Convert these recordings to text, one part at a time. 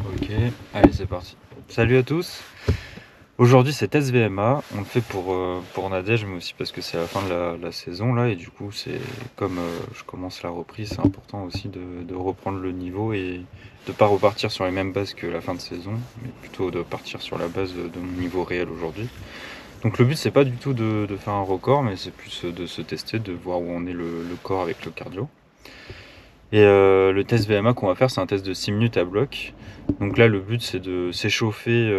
Ok, allez c'est parti. Salut à tous. Aujourd'hui c'est test VMA, on le fait pour Nadège mais aussi parce que c'est la fin de la saison là et du coup c'est comme je commence la reprise, c'est important aussi de reprendre le niveau et de pas repartir sur les mêmes bases que la fin de saison, mais plutôt de partir sur la base de mon niveau réel aujourd'hui. Donc le but c'est pas du tout de faire un record, mais c'est plus de se tester, de voir où on est le corps avec le cardio. Et le test VMA qu'on va faire, c'est un test de 6 minutes à bloc. Donc là, le but, c'est de s'échauffer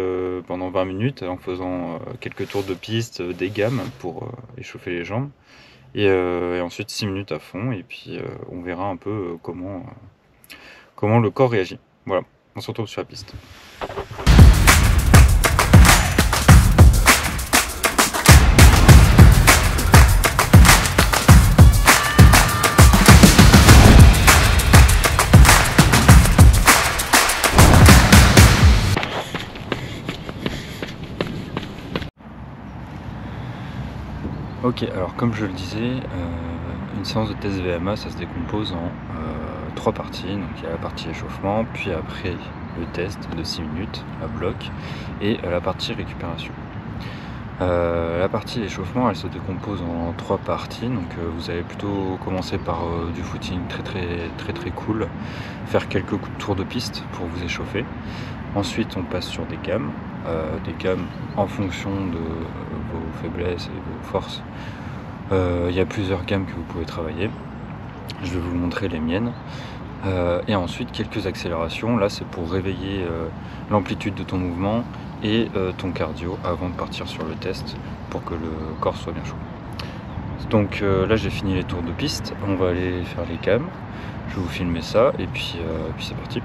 pendant 20 minutes en faisant quelques tours de piste, des gammes pour échauffer les jambes. Et ensuite 6 minutes à fond. Et puis on verra un peu comment le corps réagit. Voilà, on se retrouve sur la piste. Ok, alors comme je le disais, une séance de test VMA, ça se décompose en 3 parties. Donc il y a la partie échauffement, puis après le test de 6 minutes à bloc et la partie récupération. La partie échauffement, elle se décompose en 3 parties. Donc vous allez plutôt commencer par du footing très cool, faire quelques tours de piste pour vous échauffer. Ensuite on passe sur des gammes en fonction de vos faiblesses et vos forces. Il y a plusieurs gammes que vous pouvez travailler, je vais vous montrer les miennes. Et ensuite quelques accélérations, là c'est pour réveiller l'amplitude de ton mouvement et ton cardio avant de partir sur le test pour que le corps soit bien chaud. Donc là j'ai fini les tours de piste, on va aller faire les gammes, je vais vous filmer ça et puis c'est parti.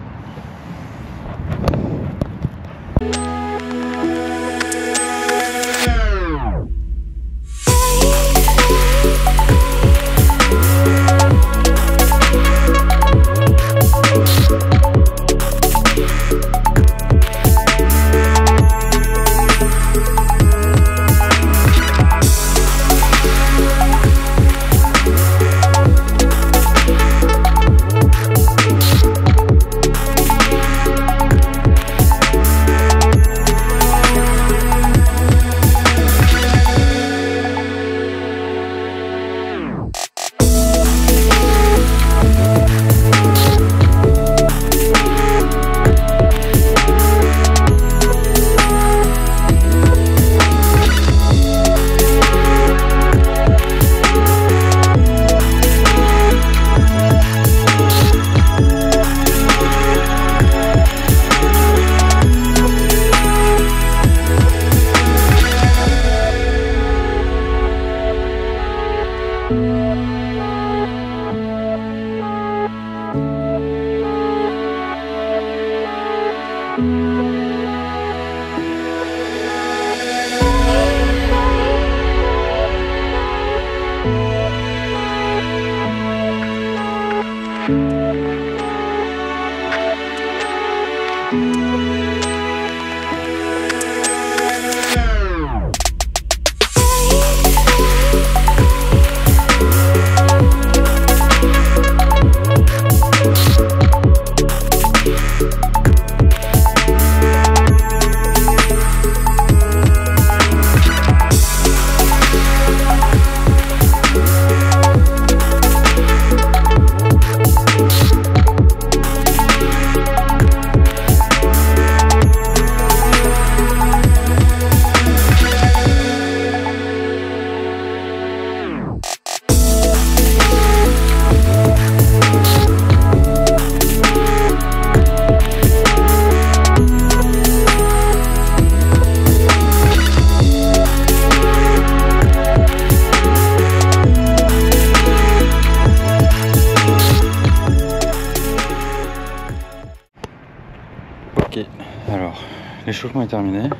Ok, alors l'échauffement est terminé,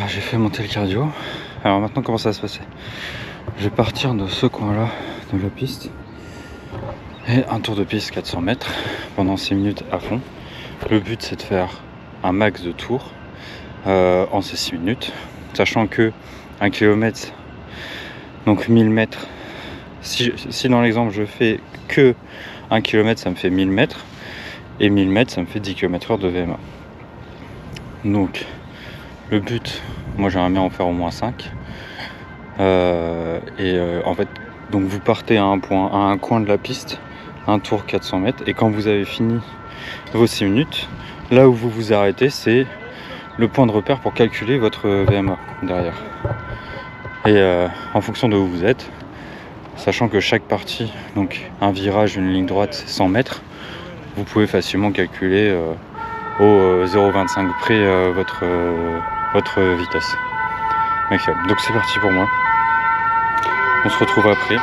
j'ai fait monter le cardio. Alors maintenant comment ça va se passer? Je vais partir de ce coin là de la piste et un tour de piste 400 mètres pendant 6 minutes à fond. Le but c'est de faire un max de tours en ces 6 minutes, sachant que 1 km, donc 1000 mètres, si dans l'exemple je fais que 1 km, ça me fait 1000 mètres. Et 1000 mètres, ça me fait 10 km/h de VMA. Donc, le but, moi j'aimerais bien en faire au moins 5. En fait, donc vous partez à un coin de la piste, un tour 400 mètres, et quand vous avez fini vos 6 minutes, là où vous vous arrêtez, c'est le point de repère pour calculer votre VMA derrière. Et en fonction de où vous êtes, sachant que chaque partie, donc un virage, une ligne droite, c'est 100 mètres, vous pouvez facilement calculer au 0,25 près votre vitesse maximum. Donc c'est parti pour moi. On se retrouve après.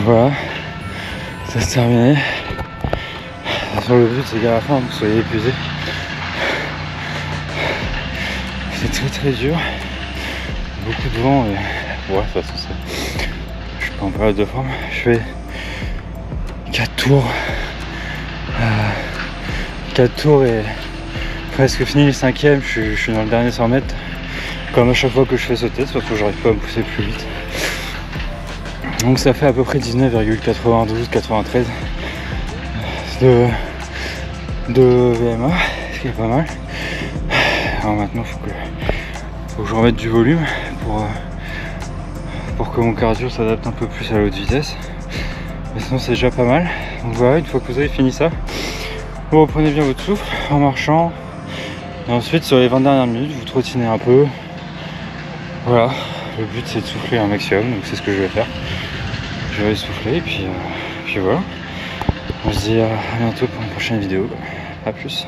Voilà, ça se terminé. Sur le but, c'est qu'à la fin vous soyez épuisé. C'est très dur, beaucoup de vent et ouais, ça je suis pas en période de forme. Je fais 4 tours et presque fini le 5e. Je suis dans le dernier 100 mètres, comme à chaque fois que je fais ce test, parce que j'arrive pas à me pousser plus vite. Donc ça fait à peu près 19,92-93 de VMA, ce qui est pas mal. Alors maintenant faut que je remette du volume pour que mon cardio s'adapte un peu plus à l'autre vitesse. Mais sinon c'est déjà pas mal. Donc voilà, une fois que vous avez fini ça, vous reprenez bien votre souffle en marchant. Et ensuite sur les 20 dernières minutes, vous trottinez un peu. Voilà, le but c'est de souffler un maximum, donc c'est ce que je vais faire. Je vais souffler et puis voilà. On se dit à bientôt pour une prochaine vidéo. A plus.